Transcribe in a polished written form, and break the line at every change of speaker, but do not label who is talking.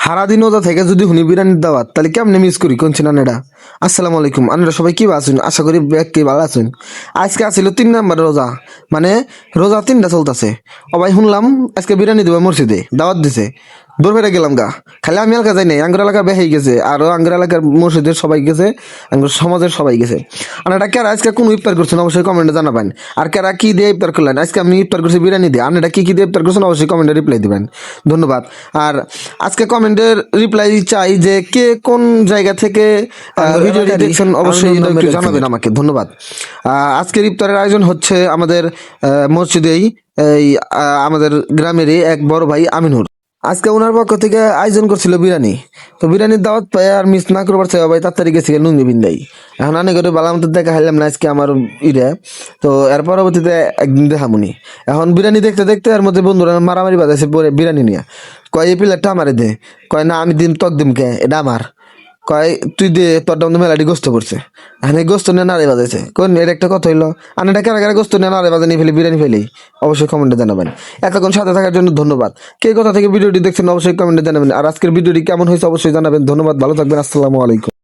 সারাদিন ওটা থেকে যদি হুনি বিরিয়ানির দাওয়াত তাহলে কেমনে মিস করি কোনছেন আনেডা। আসসালামু আলাইকুম, আপনারা সবাই কি আছেন? আশা করি কি ভালো আছেন। আজকে আসছিল 3 নম্বর রোজা, মানে রোজা 3টা চলতেছে। ও ভাই শুনলাম আজকে বিরিয়ানি দেবে মসজিদে, দাওয়াত দিছে। দূর বেড়ে গেলাম গা, খালি আমি এলাকা যাই নাই, আঙ্গুর এলাকা বেহাই গেছে, আরো আঙ্গুর এলাকার মসজিদের সবাই গেছে, আঙ্গুর সমাজের সবাই গেছে। আপনারা কারা আজকে কোন ইফতার করছেন অবশ্যই কমেন্টে জানাবেন। আর কারা কি দিয়ে ইফতার করলেন? আজকে আমি ইফতার করছি বিরিয়ানি দিয়ে, আপনারা কি কি দিয়ে ইফতার করছেন অবশ্যই কমেন্টে রিপ্লাই দিবেন। ধন্যবাদ। আর আজকে কমেন্টের রিপ্লাই চাই যে কে কোন জায়গা থেকে ভিডিওটি দেখছেন অবশ্যই একটু জানাবেন আমাকে। ধন্যবাদ। আজকের ইফতারের আয়োজন হচ্ছে আমাদের মসজিদেই, এই আমাদের গ্রামেরই এক বড় ভাই আমিনুর। আজকে ওনার পক্ষ থেকে আয়োজন করছিল বিরিয়ানি। তো বিরিয়ানির দাওয়াত পাই আর মিস না করবার চাই ভাই, তাড়াতাড়ি গেছি লুঙ্গি বিন্দাই। এখন আনে করে বালামত দেখা খাইলাম না আজকে আমার ইরে। তো এর পরবর্তীতে একদিন দেখামুনি। এখন বিরিয়ানি দেখতে দেখতে এর মধ্যে বন্ধুরা মারামারি বাজাইছে পরে বিরিয়ানি নিয়ে। কয় এই প্লেটটা আমারে দে, কয় না আমি দিম তক দিম কে, এটা আমার। কয় তুই দে, তোর দাম মেলাটি গোস্ত পড়ছে। এখন এই গোস্ত নিয়ে নাড়ে বাজাইছে। কোন এর একটা কথা হইলো, আনাটা কারা কারা গোস্ত নিয়ে নাড়ে বাজানি ফেলে বিরিয়ানি ফেলেই অবশ্যই কমেন্টে জানাবেন। এতক্ষণ সাথে থাকার জন্য ধন্যবাদ। কে কোথা থেকে ভিডিওটি দেখছেন অবশ্যই কমেন্টে জানাবেন। আর আজকের ভিডিওটি কেমন হয়েছে অবশ্যই জানাবেন। ধন্যবাদ, ভালো থাকবেন, আসসালামু আলাইকুম।